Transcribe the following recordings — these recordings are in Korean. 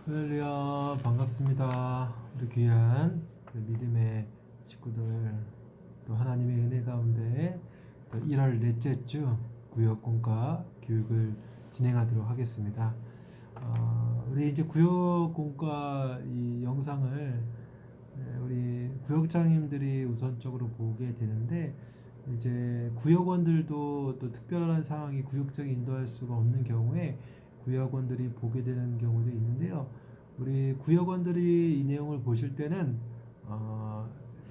할렐루야, 반갑습니다. 우리 귀한 믿음의 식구들, 또 하나님의 은혜 가운데 또 1월 넷째 주 구역공과 교육을 진행하도록 하겠습니다. 우리 이제 구역공과 이 영상을 우리 구역장님들이 우선적으로 보게 되는데, 이제 구역원들도 또 특별한 상황이 구역장이 인도할 수가 없는 경우에 구역원들이 보게 되는 경우도 있는데요. 우리 구역원들이 이 내용을 보실 때는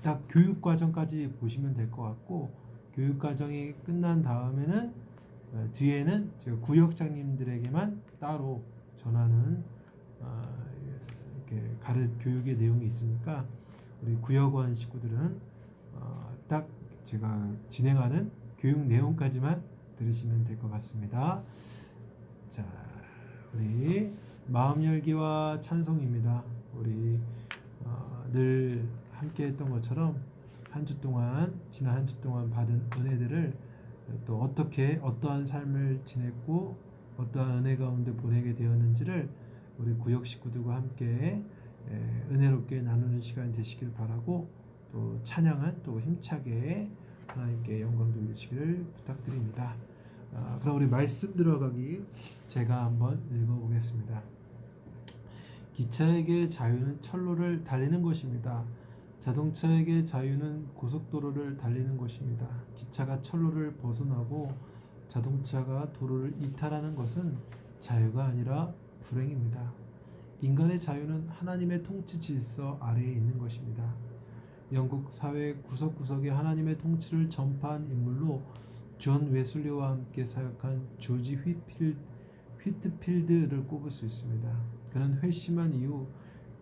딱 교육 과정까지 보시면 될 것 같고, 교육 과정이 끝난 다음에는 뒤에는 제가 구역장님들에게만 따로 전하는 이렇게 교육의 내용이 있으니까 우리 구역원 식구들은 딱 제가 진행하는 교육 내용까지만 들으시면 될 것 같습니다. 자, 우리 마음 열기와 찬송입니다. 우리 늘 함께 했던 것처럼 지난 한 주 동안 받은 은혜들을 또 어떠한 삶을 지냈고 어떠한 은혜 가운데 보내게 되었는지를 우리 구역 식구들과 함께 은혜롭게 나누는 시간이 되시길 바라고, 또 찬양을 또 힘차게 하나님께 영광 돌리시기를 부탁드립니다. 그럼 우리 말씀 들어가기 제가 한번 읽어보겠습니다. 기차에게 자유는 철로를 달리는 것입니다. 자동차에게 자유는 고속도로를 달리는 것입니다. 기차가 철로를 벗어나고 자동차가 도로를 이탈하는 것은 자유가 아니라 불행입니다. 인간의 자유는 하나님의 통치 질서 아래에 있는 것입니다. 영국 사회 구석구석에 하나님의 통치를 전파한 인물로 존 웨슬리와 함께 사역한 조지 휘트필드를 꼽을 수 있습니다. 그는 회심한 이후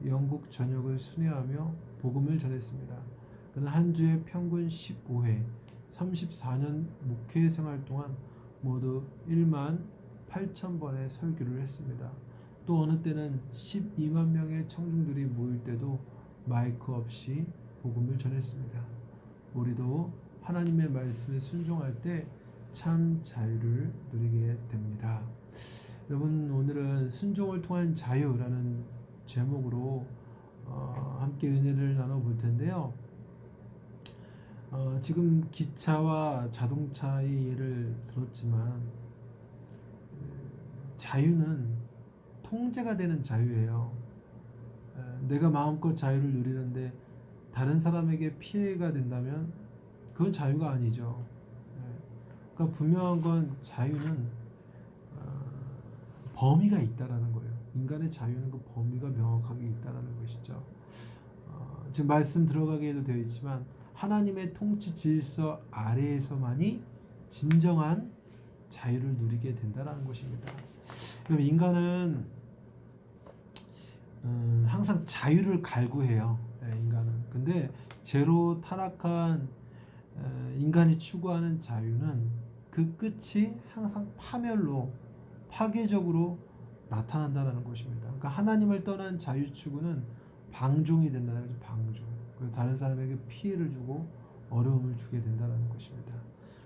영국 전역을 순회하며 복음을 전했습니다. 그는 한 주에 평균 15회, 34년 목회 생활 동안 모두 1만 8천 번의 설교를 했습니다. 또 어느 때는 12만 명의 청중들이 모일 때도 마이크 없이 복음을 전했습니다. 우리도 하나님의 말씀에 순종할 때 참 자유를 누리게 됩니다. 여러분, 오늘은 순종을 통한 자유라는 제목으로 함께 은혜를 나눠볼 텐데요. 지금 기차와 자동차의 예를 들었지만 자유는 통제가 되는 자유예요. 내가 마음껏 자유를 누리는데 다른 사람에게 피해가 된다면 그건 자유가 아니죠. 그러니까 분명한 건 자유는 범위가 있다라는 거예요. 인간의 자유는 그 범위가 명확하게 있다라는 것이죠. 지금 말씀 들어가게 되어 있지만 하나님의 통치 질서 아래에서만이 진정한 자유를 누리게 된다라는 것입니다. 그럼 인간은 항상 자유를 갈구해요. 인간은. 근데 죄로 타락한 인간이 추구하는 자유는 그 끝이 항상 파괴적으로 나타난다는 것입니다. 그러니까 하나님을 떠난 자유 추구는 방종이 된다는 거죠. 방종. 그래서 다른 사람에게 피해를 주고 어려움을 주게 된다는 것입니다.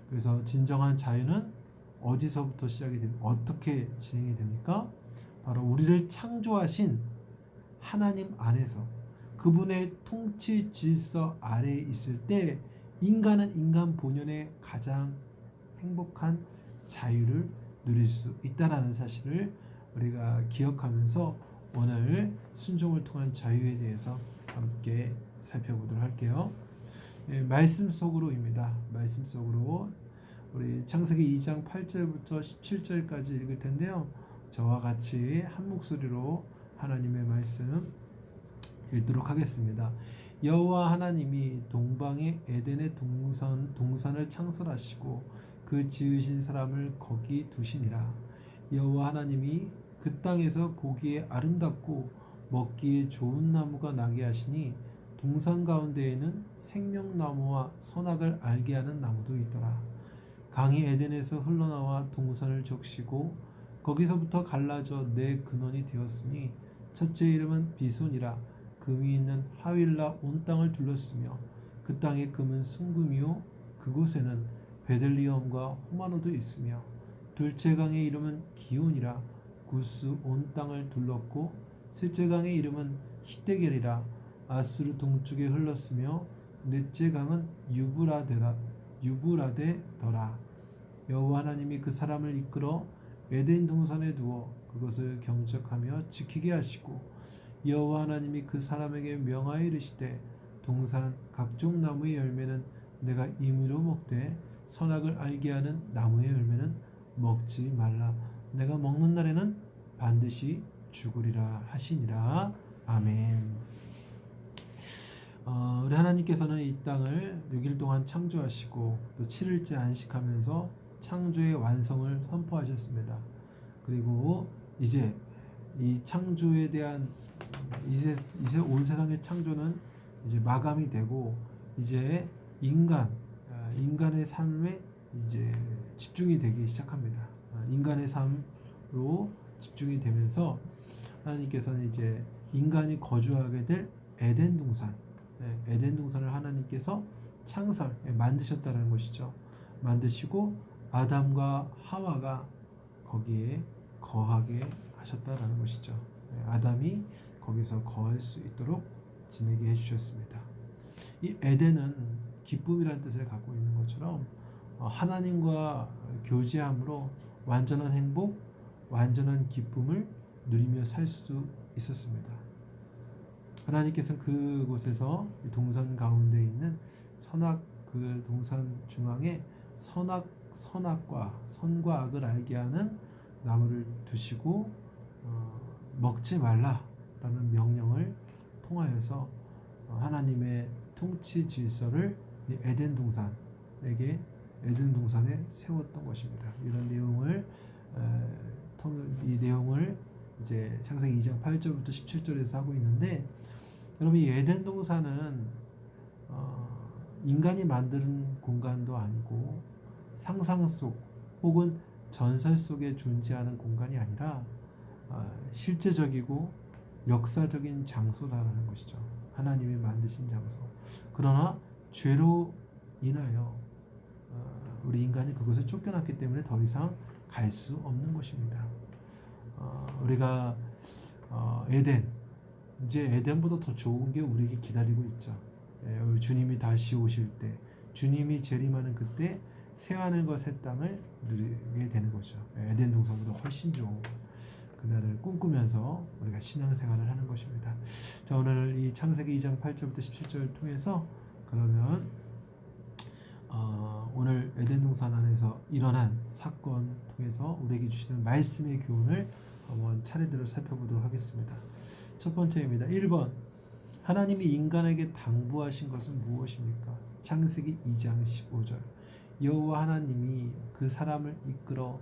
그래서 진정한 자유는 어디서부터 시작이 됩니까? 어떻게 진행이 됩니까? 바로 우리를 창조하신 하나님 안에서 그분의 통치 질서 아래에 있을 때 인간은 인간 본연의 가장 행복한 자유를 누릴 수 있다라는 사실을 우리가 기억하면서 오늘 순종을 통한 자유에 대해서 함께 살펴보도록 할게요. 말씀 속으로입니다. 말씀 속으로 우리 창세기 2장 8절부터 17절까지 읽을 텐데요. 저와 같이 한 목소리로 하나님의 말씀 읽도록 하겠습니다. 여호와 하나님이 동방의 에덴의 동산을 창설하시고 그 지으신 사람을 거기 두시니라. 여호와 하나님이 그 땅에서 보기에 아름답고 먹기에 좋은 나무가 나게 하시니 동산 가운데에는 생명나무와 선악을 알게 하는 나무도 있더라. 강이 에덴에서 흘러나와 동산을 적시고 거기서부터 갈라져 네 근원이 되었으니 첫째 이름은 비손이라. 금이 있는 하윌라 온 땅을 둘렀으며 그 땅의 금은 순금이요 그곳에는 베들리엄과 호마노도 있으며 둘째 강의 이름은 기온이라. 구스 온 땅을 둘렀고 셋째 강의 이름은 히데겔이라 아수르 동쪽에 흘렀으며 넷째 강은 유브라데더라. 여호와 하나님이 그 사람을 이끌어 에덴 동산에 두어 그것을 경작하며 지키게 하시고 여호와 하나님이 그 사람에게 명하여 이르시되 동산 각종 나무의 열매는 내가 임의로 먹되 선악을 알게 하는 나무의 열매는 먹지 말라. 내가 먹는 날에는 반드시 죽으리라 하시니라. 아멘. 우리 하나님께서는 이 땅을 6일 동안 창조하시고 또 7일째 안식하면서 창조의 완성을 선포하셨습니다. 그리고 이제 이 창조에 대한 이제 온 세상의 창조는 이제 마감이 되고 이제 인간의 삶에 이제 집중이 되기 시작합니다. 인간의 삶으로 집중이 되면서 하나님께서는 이제 인간이 거주하게 될 에덴 동산, 에덴 동산을 하나님께서 만드셨다는 것이죠. 만드시고 아담과 하와가 거기에 거하게 하셨다는 것이죠. 아담이 거기서 거할 수 있도록 지내게 해주셨습니다. 이 에덴은 기쁨이라는 뜻을 갖고 있는 것처럼 하나님과 교제함으로 완전한 행복, 완전한 기쁨을 누리며 살 수 있었습니다. 하나님께서는 그곳에서 동산 가운데 있는 그 동산 중앙에 선과 악을 알게 하는 나무를 두시고 먹지 말라라는 명령을 통하여서 하나님의 통치 질서를 에덴 동산에 세웠던 것입니다. 이런 내용을 이제 창세기 2장 8절부터 17절에서 하고 있는데, 여러분 이 에덴 동산은 인간이 만드는 공간도 아니고 상상 속 혹은 전설 속에 존재하는 공간이 아니라 실제적이고 역사적인 장소다라는 것이죠. 하나님이 만드신 장소. 그러나 죄로 인하여 우리 인간이 그것을 쫓겨났기 때문에 더 이상 갈 수 없는 것입니다. 우리가 이제 에덴보다 더 좋은 게 우리에게 기다리고 있죠. 주님이 다시 오실 때, 주님이 재림하는 그때 새하늘과 새 땅을 누리게 되는 거죠. 에덴 동산보다 훨씬 좋은 그날을 꿈꾸면서 우리가 신앙생활을 하는 것입니다. 자, 오늘 이 창세기 2장 8절부터 17절을 통해서 그러면 오늘 에덴 동산 안에서 일어난 사건 통해서 우리에게 주시는 말씀의 교훈을 한번 차례대로 살펴보도록 하겠습니다. 첫 번째입니다. 1번, 하나님이 인간에게 당부하신 것은 무엇입니까? 창세기 2장 15절. 여호와 하나님이 그 사람을 이끌어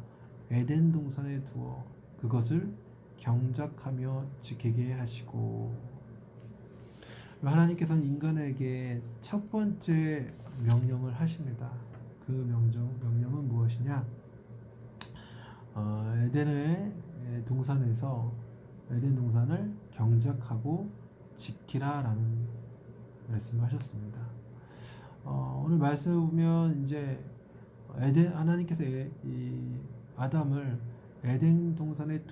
에덴 동산에 두어 그것을 경작하며 지키게 하시고. 하나님께서는 인간에게 첫 번째 명령을 하십니다. 그 명령은 무엇이냐? 에덴 동산을 경작하고 지키라라는 말씀을 하셨습니다. 오늘 말씀을 보면 이제 하나님께서 이 아담을 에덴 동산에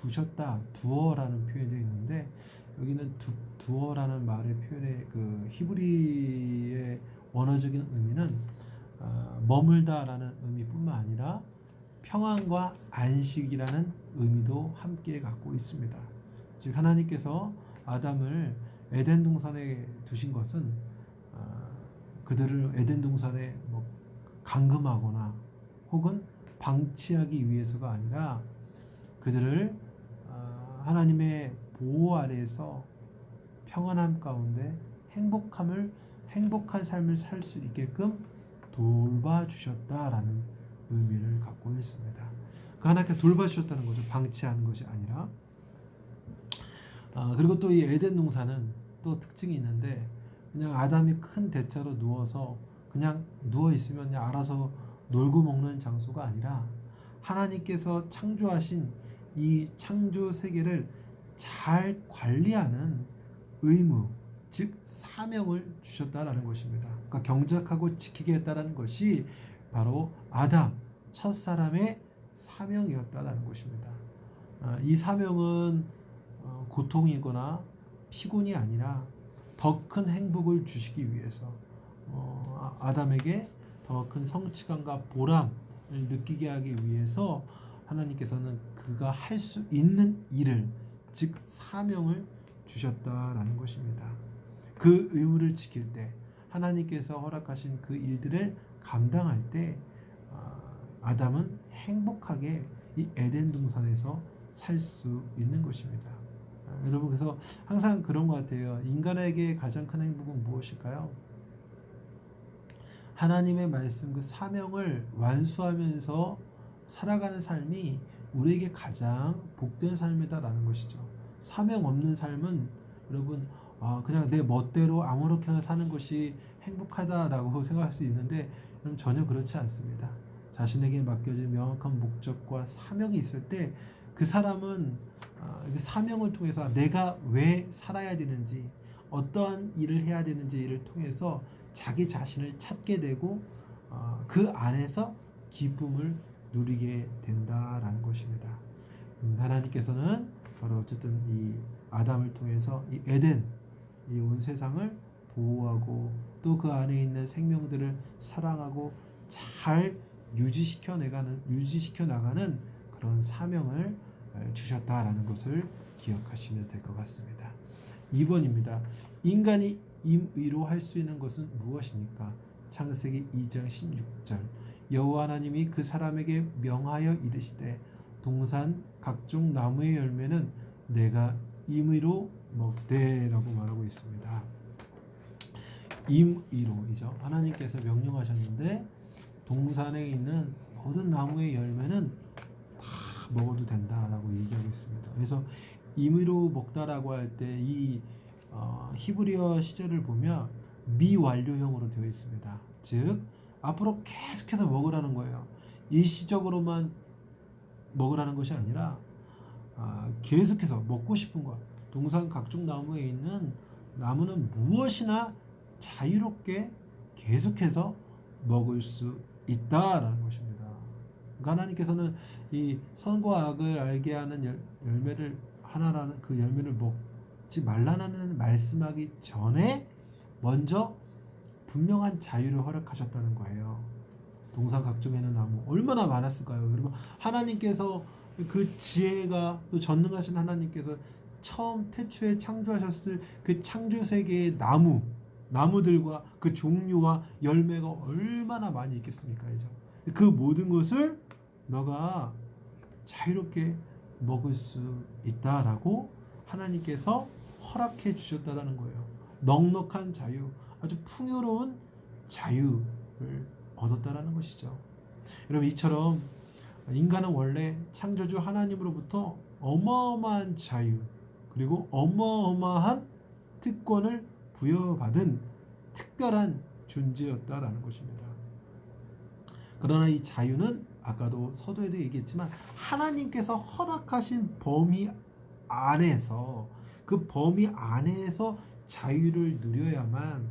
두어라는 표현이 되어 있는데, 여기는 두어라는 말의 표현의 그 히브리의 원어적인 의미는 머물다라는 의미뿐만 아니라 평안과 안식이라는 의미도 함께 갖고 있습니다. 즉 하나님께서 아담을 에덴 동산에 두신 것은 그들을 에덴 동산에 감금하거나 혹은 방치하기 위해서가 아니라 그들을 하나님의 보호 아래에서 평안함 가운데 행복한 삶을 살 수 있게끔 돌봐주셨다라는 의미를 갖고 있습니다. 그 하나님께서 돌봐주셨다는 거죠. 방치하는 것이 아니라. 그리고 또 이 에덴 동산은 또 특징이 있는데, 그냥 아담이 큰 대자로 누워서 그냥 누워 있으면 그냥 알아서 놀고 먹는 장소가 아니라 하나님께서 창조하신 이 창조 세계를 잘 관리하는 의무, 즉 사명을 주셨다라는 것입니다. 그러니까 경작하고 지키겠다라는 것이 바로 아담 첫 사람의 사명이었다라는 것입니다. 이 사명은 고통이거나 피곤이 아니라 더 큰 행복을 주시기 위해서 아담에게 더 큰 성취감과 보람을 느끼게 하기 위해서 하나님께서는 그가 할 수 있는 일을, 즉 사명을 주셨다라는 것입니다. 그 의무를 지킬 때, 하나님께서 허락하신 그 일들을 감당할 때 아담은 행복하게 이 에덴 동산에서 살 수 있는 것입니다. 여러분, 그래서 항상 그런 것 같아요. 인간에게 가장 큰 행복은 무엇일까요? 하나님의 말씀, 그 사명을 완수하면서 살아가는 삶이 우리에게 가장 복된 삶이다라는 것이죠. 사명 없는 삶은 여러분 그냥 내 멋대로 아무렇게나 사는 것이 행복하다라고 생각할 수 있는데 전혀 그렇지 않습니다. 자신에게 맡겨진 명확한 목적과 사명이 있을 때 그 사람은 그 사명을 통해서 내가 왜 살아야 되는지, 어떠한 일을 해야 되는지를 통해서 자기 자신을 찾게 되고 그 안에서 기쁨을 누리게 된다라는 것입니다. 하나님께서는 바로 어쨌든 이 아담을 통해서 이 에덴, 이 온 세상을 보호하고 또 그 안에 있는 생명들을 사랑하고 잘 유지시켜 나가는 그런 사명을 주셨다라는 것을 기억하시면 될 것 같습니다. 2번입니다. 인간이 임의로 할 수 있는 것은 무엇입니까? 창세기 2장 16절. 여호와 하나님이 그 사람에게 명하여 이르시되 동산 각종 나무의 열매는 내가 임의로 먹되라고 말하고 있습니다. 임의로이죠. 하나님께서 명령하셨는데 동산에 있는 모든 나무의 열매는 다 먹어도 된다라고 얘기하고 있습니다. 그래서 임의로 먹다라고 할 때 이 히브리어 시제를 보면 미완료형으로 되어 있습니다. 즉 앞으로 계속해서 먹으라는 거예요. 일시적으로만 먹으라는 것이 아니라 계속해서 먹고 싶은 것, 동산 각종 나무에 있는 나무는 무엇이나 자유롭게 계속해서 먹을 수 있다라는 것입니다. 그러니까 하나님께서는 이 선과 악을 알게 하는 열매를 하나라는 그 열매를 먹지 말라는 말씀하기 전에 먼저 분명한 자유를 허락하셨다는 거예요. 동산 각종에는 나무 얼마나 많았을까요? 여러분, 하나님께서 그 지혜가 또 전능하신 하나님께서 처음 태초에 창조하셨을 그 창조 세계의 나무들과 그 종류와 열매가 얼마나 많이 있겠습니까? 그 모든 것을 너가 자유롭게 먹을 수 있다라고 하나님께서 허락해 주셨다라는 거예요. 넉넉한 자유, 아주 풍요로운 자유를 얻었다라는 것이죠. 여러분, 이처럼 인간은 원래 창조주 하나님으로부터 어마어마한 자유 그리고 어마어마한 특권을 부여받은 특별한 존재였다라는 것입니다. 그러나 이 자유는 아까도 서두에도 얘기했지만 하나님께서 허락하신 범위 안에서, 그 범위 안에서 자유를 누려야만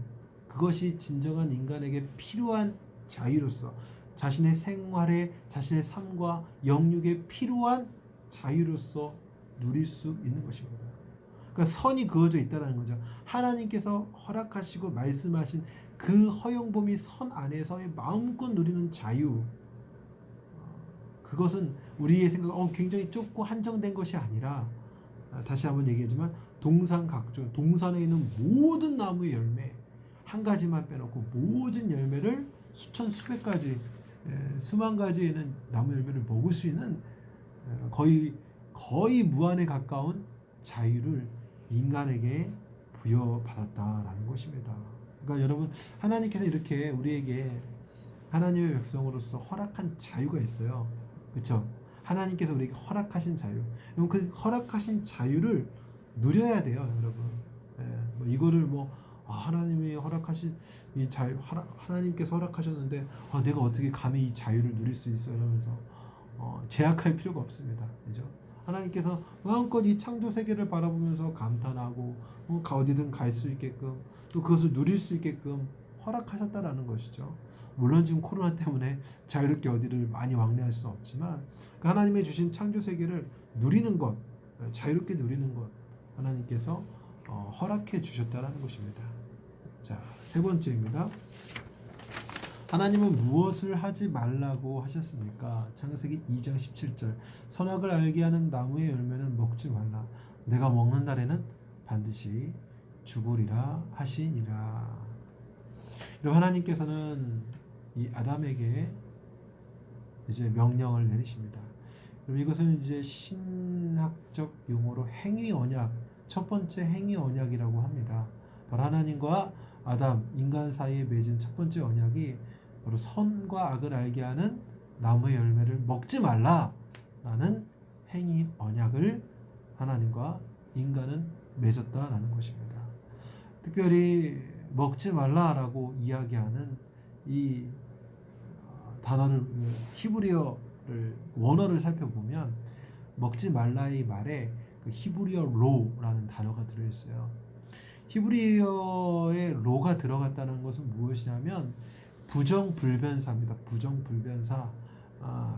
그것이 진정한 인간에게 필요한 자유로서 자신의 생활에, 자신의 삶과 영육에 필요한 자유로서 누릴 수 있는 것입니다. 그러니까 선이 그어져 있다는 거죠. 하나님께서 허락하시고 말씀하신 그 허용 범위 선 안에서의 마음껏 누리는 자유, 그것은 우리의 생각 굉장히 좁고 한정된 것이 아니라, 다시 한번 얘기하지만 동산 각종, 동산에 있는 모든 나무의 열매 한 가지만 빼놓고 모든 열매를 수천 수백 가지, 수만 가지의 나무 열매를 먹을 수 있는 거의 무한에 가까운 자유를 인간에게 부여받았다라는 것입니다. 그러니까 여러분, 하나님께서 이렇게 우리에게 하나님의 백성으로서 허락한 자유가 있어요. 그렇죠? 하나님께서 우리에게 허락하신 자유. 여러분, 그 허락하신 자유를 누려야 돼요, 여러분. 이거를 하나님이 허락하신 이 자유, 하나님께서 허락하셨는데 내가 어떻게 감히 이 자유를 누릴 수 있어 이러면서 제약할 필요가 없습니다. 그죠? 하나님께서 마음껏 이 창조 세계를 바라보면서 감탄하고 어디든 갈 수 있게끔 또 그것을 누릴 수 있게끔 허락하셨다라는 것이죠. 물론 지금 코로나 때문에 자유롭게 어디를 많이 왕래할 수는 없지만 하나님의 주신 창조 세계를 누리는 것, 자유롭게 누리는 것, 하나님께서 허락해 주셨다라는 것입니다. 자, 세 번째입니다. 하나님은 무엇을 하지 말라고 하셨습니까? 창세기 2장 17절 선악을 알게 하는 나무의 열매는 먹지 말라. 내가 먹는 날에는 반드시 죽으리라 하시니라. 여러분, 하나님께서는 이 아담에게 이제 명령을 내리십니다. 그럼 이것은 이제 신학적 용어로 행위 언약, 첫 번째 행위 언약이라고 합니다. 바로 하나님과 아담, 인간 사이에 맺은 첫 번째 언약이 바로 선과 악을 알게 하는 나무의 열매를 먹지 말라라는 행위 언약을 하나님과 인간은 맺었다라는 것입니다. 특별히 먹지 말라라고 이야기하는 이 단어를, 히브리어를 원어를 살펴보면 먹지 말라의 말에 그 히브리어 로라는 단어가 들어있어요. 히브리어에 로가 들어갔다는 것은 무엇이냐면 부정불변사입니다. 부정불변사.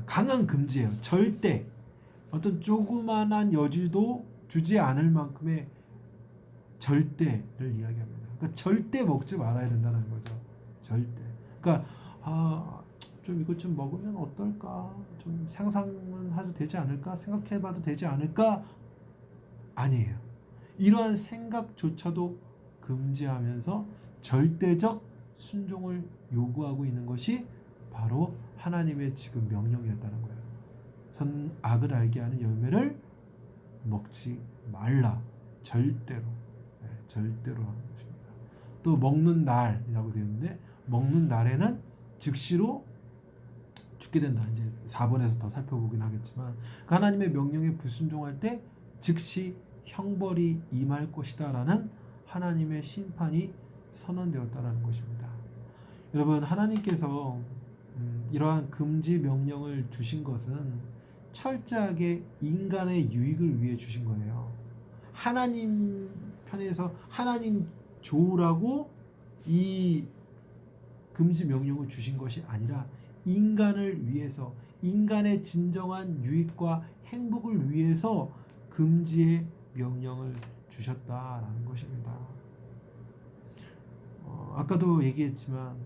강한 금지예요. 절대 어떤 조그만한 여지도 주지 않을 만큼의 절대를 이야기합니다. 그러니까 절대 먹지 말아야 된다는 거죠. 절대. 그러니까 좀 이것 좀 먹으면 어떨까? 좀 상상은 해도 되지 않을까? 생각해봐도 되지 않을까? 아니에요. 이러한 생각조차도 금지하면서 절대적 순종을 요구하고 있는 것이 바로 하나님의 지금 명령이었다는 거예요. 선악을 알게 하는 열매를 먹지 말라. 절대로. 절대로 하는 것입니다. 또 먹는 날이라고 되어 있는데 먹는 날에는 즉시로 죽게 된다. 이제 4번에서 더 살펴보긴 하겠지만 하나님의 명령에 불순종할 때 즉시 형벌이 임할 것이다라는 하나님의 심판이 선언되었다라는 것입니다. 여러분, 하나님께서 이러한 금지 명령을 주신 것은 철저하게 인간의 유익을 위해 주신 거예요. 하나님 편에서 하나님 좋으라고 이 금지 명령을 주신 것이 아니라 인간을 위해서, 인간의 진정한 유익과 행복을 위해서 금지의 명령을 주셨다라는 것입니다. 아까도 얘기했지만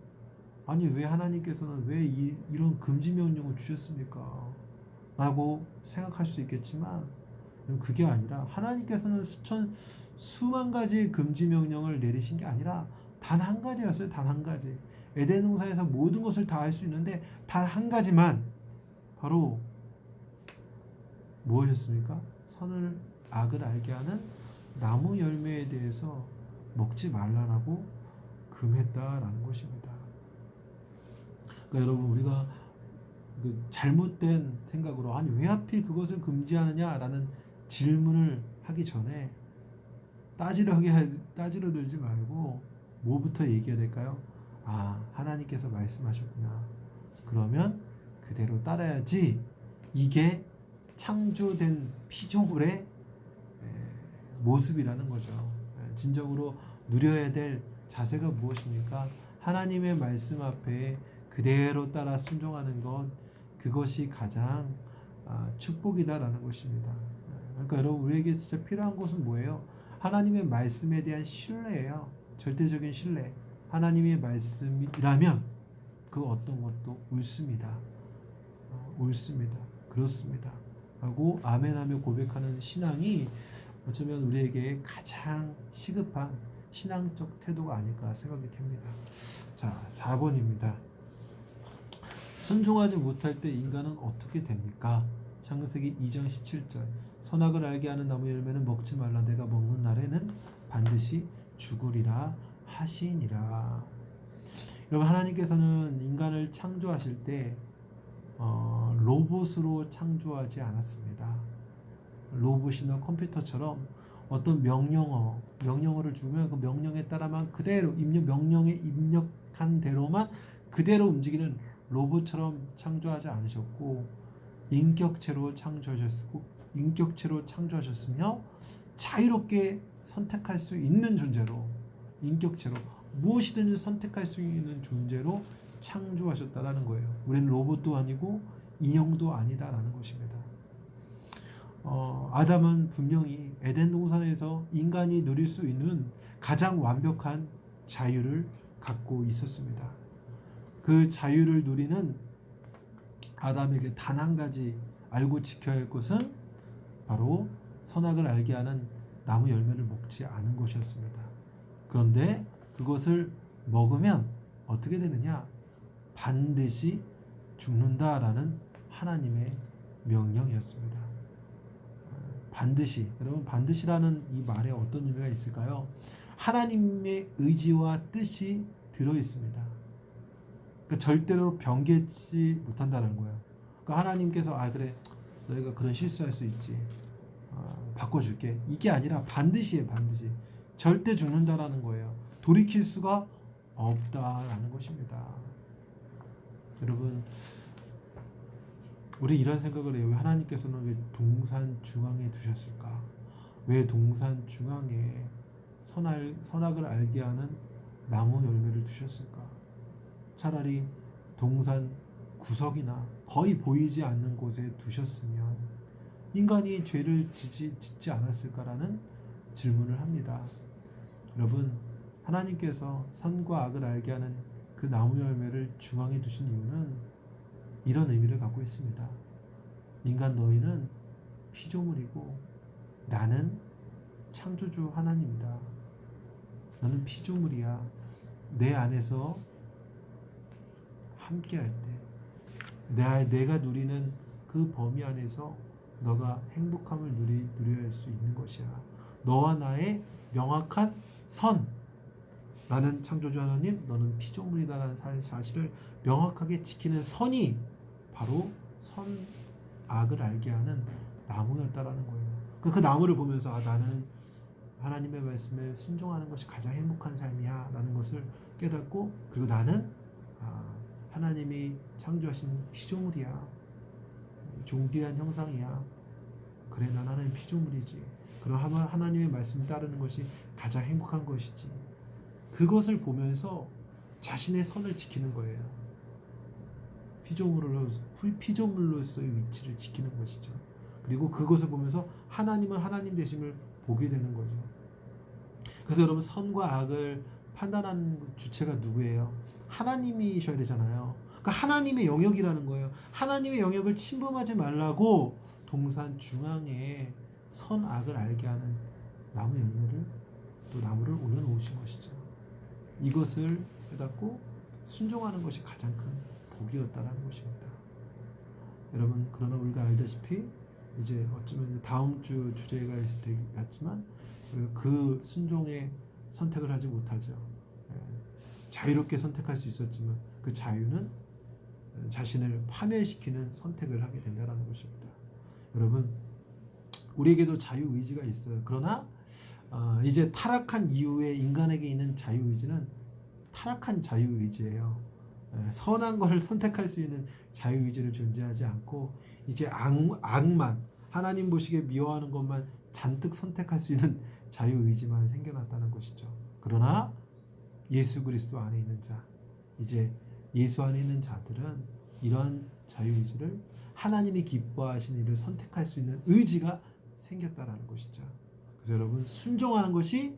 아니 왜 하나님께서는 왜 이런 금지 명령을 주셨습니까? 라고 생각할 수 있겠지만 그게 아니라 하나님께서는 수만 가지의 금지 명령을 내리신 게 아니라 단 한 가지였어요. 단 한 가지. 에덴 동산에서 모든 것을 다 할 수 있는데 단 한 가지만, 바로 무엇이었습니까? 선을 악을 알게 하는 나무 열매에 대해서 먹지 말라라고 금했다라는 것입니다. 그러니까 여러분, 우리가 그 잘못된 생각으로 아니 왜 하필 그것을 금지하느냐라는 질문을 하기 전에 따지려 들지 말고 뭐부터 얘기해야 될까요? 하나님께서 말씀하셨구나. 그러면 그대로 따라야지. 이게 창조된 피조물의 모습이라는 거죠. 진정으로 누려야 될 자세가 무엇입니까? 하나님의 말씀 앞에 그대로 따라 순종하는 것, 그것이 가장 축복이다라는 것입니다. 그러니까 여러분, 우리에게 진짜 필요한 것은 뭐예요? 하나님의 말씀에 대한 신뢰예요. 절대적인 신뢰. 하나님의 말씀이라면 그 어떤 것도 옳습니다. 옳습니다. 그렇습니다. 하고 아멘하며 고백하는 신앙이 어쩌면 우리에게 가장 시급한 신앙적 태도가 아닐까 생각이 됩니다. 자, 4번입니다. 순종하지 못할 때 인간은 어떻게 됩니까? 창세기 2장 17절 선악을 알게 하는 나무 열매는 먹지 말라. 내가 먹는 날에는 반드시 죽으리라 하시니라. 여러분, 하나님께서는 인간을 창조하실 때 로봇으로 창조하지 않았습니다. 로봇이나 컴퓨터처럼 어떤 명령어를 주면 그 명령에 따라만 그대로 명령에 입력한 대로만 그대로 움직이는 로봇처럼 창조하지 않으셨고, 인격체로 창조하셨으며 자유롭게 선택할 수 있는 존재로, 인격체로 무엇이든지 선택할 수 있는 존재로 창조하셨다라는 거예요. 우리는 로봇도 아니고 인형도 아니다라는 것입니다. 아담은 분명히 에덴 동산에서 인간이 누릴 수 있는 가장 완벽한 자유를 갖고 있었습니다. 그 자유를 누리는 아담에게 단 한 가지 알고 지켜야 할 것은 바로 선악을 알게 하는 나무 열매를 먹지 않은 것이었습니다. 그런데 그것을 먹으면 어떻게 되느냐? 반드시 죽는다라는 하나님의 명령이었습니다. 반드시, 여러분, 반드시라는 이 말에 어떤 의미가 있을까요? 하나님의 의지와 뜻이 들어 있습니다. 그러니까 절대로 변개치 못한다는 거예요. 그러니까 하나님께서 그래, 너희가 그런 실수할 수 있지, 바꿔줄게, 이게 아니라 반드시에 반드시 절대 죽는다라는 거예요. 돌이킬 수가 없다라는 것입니다. 여러분, 우리 이런 생각을 해요. 왜 하나님께서는 왜 동산 중앙에 두셨을까? 왜 동산 중앙에 선악을 알게 하는 나무 열매를 두셨을까? 차라리 동산 구석이나 거의 보이지 않는 곳에 두셨으면 인간이 죄를 짓지 않았을까라는 질문을 합니다. 여러분, 하나님께서 선과 악을 알게 하는 그 나무 열매를 중앙에 두신 이유는 이런 의미를 갖고 있습니다. 인간, 너희는 피조물이고 나는 창조주 하나님이다. 너는 피조물이야. 내 안에서 함께할 때 내가 누리는 그 범위 안에서 너가 행복함을 누려야 할 수 있는 것이야. 너와 나의 명확한 선, 나는 창조주 하나님, 너는 피조물이다라는 사실을 명확하게 지키는 선이 바로 선악을 알게 하는 나무였다라는 거예요. 그 나무를 보면서 나는 하나님의 말씀에 순종하는 것이 가장 행복한 삶이야 라는 것을 깨닫고, 그리고 나는 하나님이 창조하신 피조물이야, 존귀한 형상이야, 그래 난 하나님 피조물이지, 그럼 하나님의 말씀을 따르는 것이 가장 행복한 것이지, 그것을 보면서 자신의 선을 지키는 거예요. 피조물로서의 위치를 지키는 것이죠. 그리고 그것을 보면서 하나님은 하나님 되심을 보게 되는 거죠. 그래서 여러분, 선과 악을 판단하는 주체가 누구예요? 하나님이셔야 되잖아요. 그러니까 하나님의 영역이라는 거예요. 하나님의 영역을 침범하지 말라고 동산 중앙에 선악을 알게 하는 나무 열매를, 또 나무를 올려놓으신 것이죠. 이것을 깨닫고 순종하는 것이 가장 큰 복이었다라는 것입니다. 여러분, 그러나 우리가 알다시피 이제 어쩌면 다음 주 주제가 있을 때 같지만 그 순종의 선택을 하지 못하죠. 자유롭게 선택할 수 있었지만 그 자유는 자신을 파멸시키는 선택을 하게 된다는 것입니다. 여러분, 우리에게도 자유의지가 있어요. 그러나 이제 타락한 이후에 인간에게 있는 자유의지는 타락한 자유의지예요. 선한 것을 선택할 수 있는 자유의지를 존재하지 않고 이제 악만, 하나님 보시기에 미워하는 것만 잔뜩 선택할 수 있는 자유의지만 생겨났다는 것이죠. 그러나 예수 그리스도 안에 있는 자, 이제 예수 안에 있는 자들은 이런 자유의지를, 하나님이 기뻐하시는 일을 선택할 수 있는 의지가 생겼다라는 것이죠. 그래서 여러분, 순종하는 것이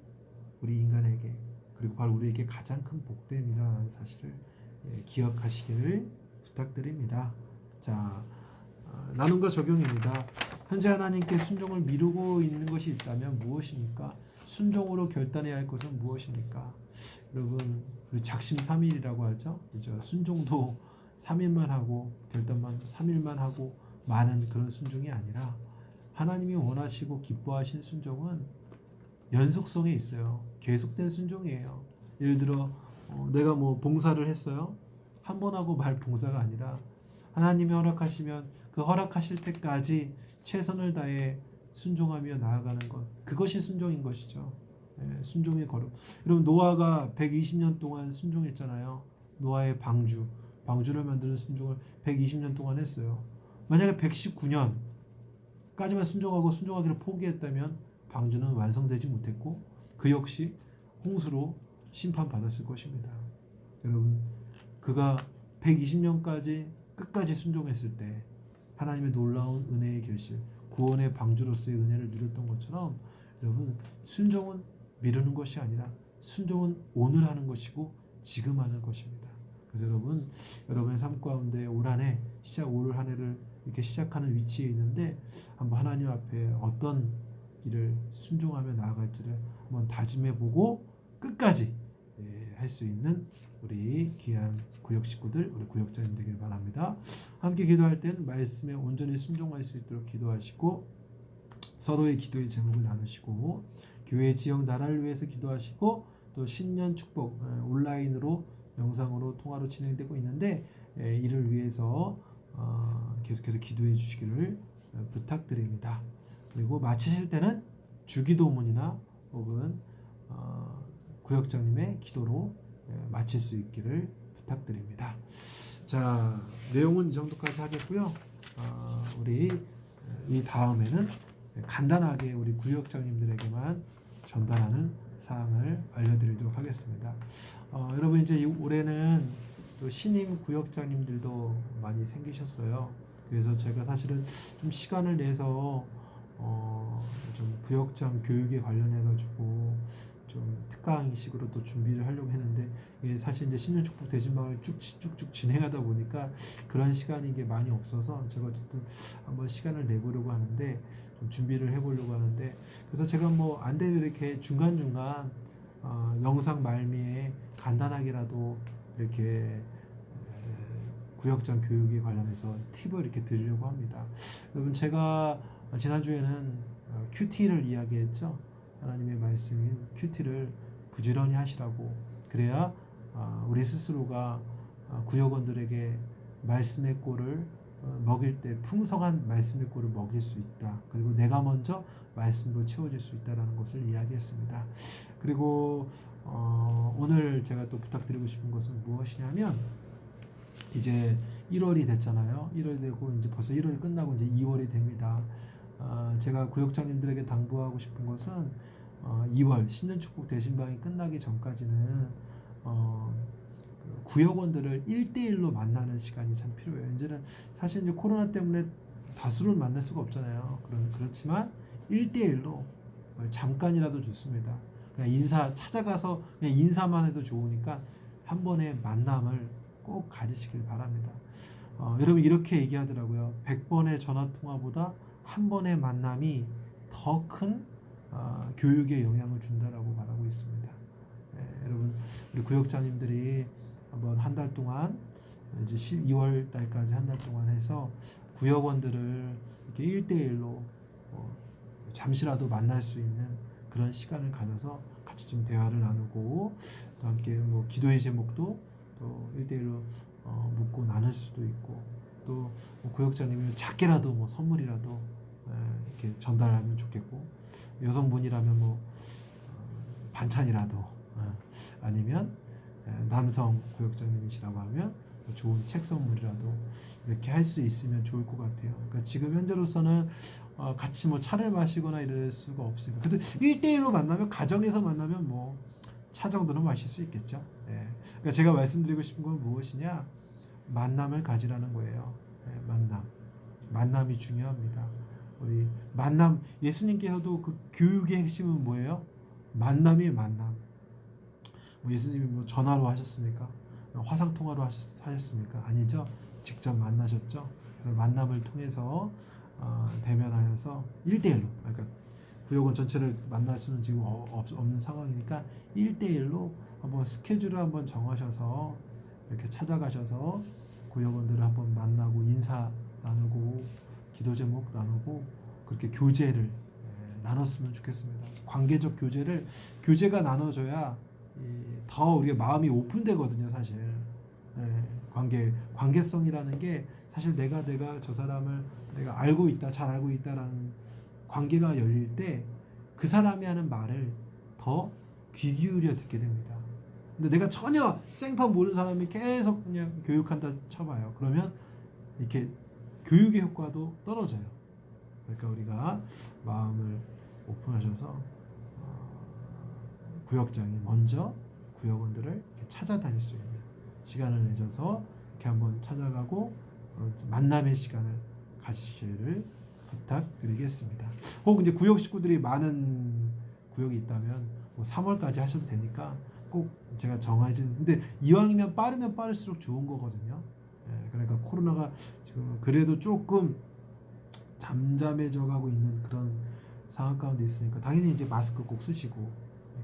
우리 인간에게, 그리고 바로 우리에게 가장 큰 복됨이라는 사실을 기억하시기를 부탁드립니다. 자, 나눔과 적용입니다. 현재 하나님께 순종을 미루고 있는 것이 있다면 무엇입니까? 순종으로 결단해야 할 것은 무엇입니까? 여러분, 작심삼일이라고 하죠. 그죠? 순종도 3일만 하고 결단만 3일만 하고 많은 그런 순종이 아니라, 하나님이 원하시고 기뻐하신 순종은 연속성에 있어요. 계속된 순종이에요. 예를 들어 내가 봉사를 했어요. 한 번 하고 말 봉사가 아니라 하나님이 허락하시면 그 허락하실 때까지 최선을 다해 순종하며 나아가는 것, 그것이 순종인 것이죠. 순종의 걸음. 여러분, 노아가 120년 동안 순종했잖아요. 노아의 방주를 만드는 순종을 120년 동안 했어요. 만약에 119년까지만 순종하기를 포기했다면 방주는 완성되지 못했고 그 역시 홍수로 심판받았을 것입니다. 여러분, 그가 120년까지 끝까지 순종했을 때 하나님의 놀라운 은혜의 결실, 구원의 방주로서의 은혜를 누렸던 것처럼 여러분 순종은 미루는 것이 아니라 순종은 오늘 하는 것이고 지금 하는 것입니다. 그래서 여러분 여러분의 삶 가운데 올 한 해 올 한 해를 이렇게 시작하는 위치에 있는데 한번 하나님 앞에 어떤 일을 순종하며 나아갈지를 한번 다짐해보고 끝까지 할 수 있는 우리 귀한 구역 식구들, 우리 구역자님 되길 바랍니다. 함께 기도할 때는 말씀에 온전히 순종할 수 있도록 기도하시고 서로의 기도의 제목을 나누시고 교회 지역 나라를 위해서 기도하시고 또 신년 축복 온라인으로 영상으로 통화로 진행되고 있는데 이를 위해서 계속해서 기도해 주시기를 부탁드립니다. 그리고 마치실 때는 주기도문이나 혹은 구역장님의 기도로 마칠 수 있기를 부탁드립니다. 자, 내용은 이 정도까지 하겠고요. 우리 이 다음에는 간단하게 우리 구역장님들에게만 전달하는 사항을 알려드리도록 하겠습니다. 여러분 이제 올해는 또 신임 구역장님들도 많이 생기셨어요. 그래서 제가 사실은 좀 시간을 내서 좀 구역장 교육에 관련해 가지고 좀 특강식으로 또 준비를 하려고 했는데 이게 사실 이제 신년 축복 대진방을 쭉쭉 진행하다 보니까 그런 시간이 이게 많이 없어서 제가 어쨌든 한번 시간을 내보려고 하는데 좀 준비를 해보려고 하는데 그래서 제가 뭐 안 되면 이렇게 중간중간 영상 말미에 간단하게라도 이렇게 구역장 교육에 관련해서 팁을 이렇게 드리려고 합니다. 여러분 제가 지난주에는 큐티를 이야기했죠. 하나님의 말씀인 큐티를 부지런히 하시라고 그래야 우리 스스로가 구역원들에게 말씀의 꼴을 먹일 때 풍성한 말씀의 꼴을 먹일 수 있다. 그리고 내가 먼저 말씀으로 채워질 수 있다라는 것을 이야기했습니다. 그리고 오늘 제가 또 부탁드리고 싶은 것은 무엇이냐면 이제 1월이 됐잖아요. 1월이 되고 이제 벌써 1월이 끝나고 이제 2월이 됩니다. 제가 구역장님들에게 당부하고 싶은 것은 2월 신년축복 대신방이 끝나기 전까지는 구역원들을 1대1로 만나는 시간이 참 필요해요. 이제는 사실 이제 코로나 때문에 다수를 만날 수가 없잖아요. 그렇지만 1대1로 잠깐이라도 좋습니다. 그냥 찾아가서 그냥 인사만 해도 좋으니까 한 번의 만남을 꼭 가지시길 바랍니다. 여러분 이렇게 얘기하더라고요. 100번의 전화통화보다 한 번의 만남이 더 큰 교육에 영향을 준다라고 말하고 있습니다. 여러분 우리 구역장님들이 한번 한 달 동안 이제 12월 달까지 한 달 동안 해서 구역원들을 이렇게 1대1로 잠시라도 만날 수 있는 그런 시간을 가져서 같이 좀 대화를 나누고 또 함께 뭐 기도의 제목도 또 1대1로 묻고 나눌 수도 있고 또 뭐 구역장님이 작게라도 뭐 선물이라도 이렇게 전달하면 좋겠고 여성분이라면 뭐 반찬이라도 아니면 남성 구역장님이시라고 하면 좋은 책 선물이라도 이렇게 할 수 있으면 좋을 것 같아요. 그러니까 지금 현재로서는 같이 뭐 차를 마시거나 이럴 수가 없으니까. 근데 1대1로 만나면 가정에서 만나면 뭐 차 정도는 마실 수 있겠죠. 그러니까 제가 말씀드리고 싶은 건 무엇이냐? 만남을 가지라는 거예요. 만남이 중요합니다. 우리 만남 예수님께서도 그 교육의 핵심은 뭐예요? 만남이에요. 만남. 뭐 예수님이 뭐 전화로 하셨습니까? 화상 통화로 하셨습니까? 아니죠. 직접 만나셨죠. 그래서 만남을 통해서 대면하여서 1대1로 그러니까 구역원 전체를 만날 수는 지금 없는 상황이니까 1대1로 한번 스케줄을 한번 정하셔서 이렇게 찾아가셔서 구역원들을 한번 만나고 인사 나누고 기도 제목 나누고 그렇게 교제를 나눴으면 좋겠습니다. 관계적 교제가 나눠져야 더 우리가 마음이 오픈되거든요, 사실. 관계성이라는 게 사실 내가 저 사람을 내가 알고 있다, 잘 알고 있다라는 관계가 열릴 때 그 사람이 하는 말을 더 귀 기울여 듣게 됩니다. 근데 내가 전혀 생판 모르는 사람이 계속 그냥 교육한다 쳐봐요. 그러면 이렇게 교육의 효과도 떨어져요. 그러니까 우리가 마음을 오픈하셔서 구역장이 먼저 구역원들을 찾아다닐 수 있는 시간을 내셔서 이렇게 한번 찾아가고 만남의 시간을 가지시기를 부탁드리겠습니다. 혹 이제 구역 식구들이 많은 구역이 있다면 뭐 3월까지 하셔도 되니까 꼭 제가 정해진, 근데 이왕이면 빠르면 빠를수록 좋은 거거든요. 예, 그러니까 코로나가 지금 그래도 조금 잠잠해져 가고 있는 그런 상황 가운데 있으니까 당연히 이제 마스크 꼭 쓰시고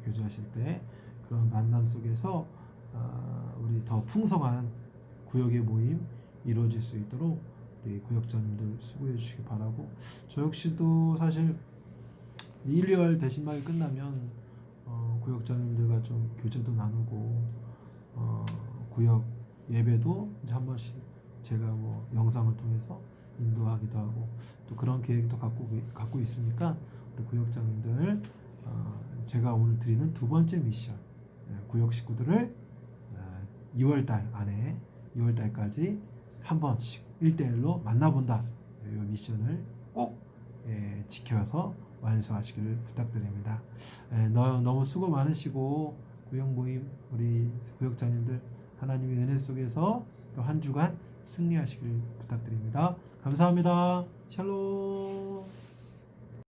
교제하실 때 그런 만남 속에서 우리 더 풍성한 구역의 모임 이루어질 수 있도록 우리 구역장님들 수고해 주시기 바라고, 저 역시도 사실 1, 2월 대신말이 끝나면 구역장님들과 좀 교제도 나누고 구역 예배도 이제 한 번씩 제가 뭐 영상을 통해서 인도하기도 하고 또 그런 계획도 갖고 있으니까 우리 구역장님들 제가 오늘 드리는 두 번째 미션, 구역 식구들을 2월달 안에 2월달까지 한 번씩 1대1로 만나본다, 이 미션을 꼭 지켜서 완수하시기를 부탁드립니다. 너무 수고 많으시고 구역 모임 우리 구역장님들 하나님의 은혜 속에서 또 한 주간 승리하시길 부탁드립니다. 감사합니다. 샬롬.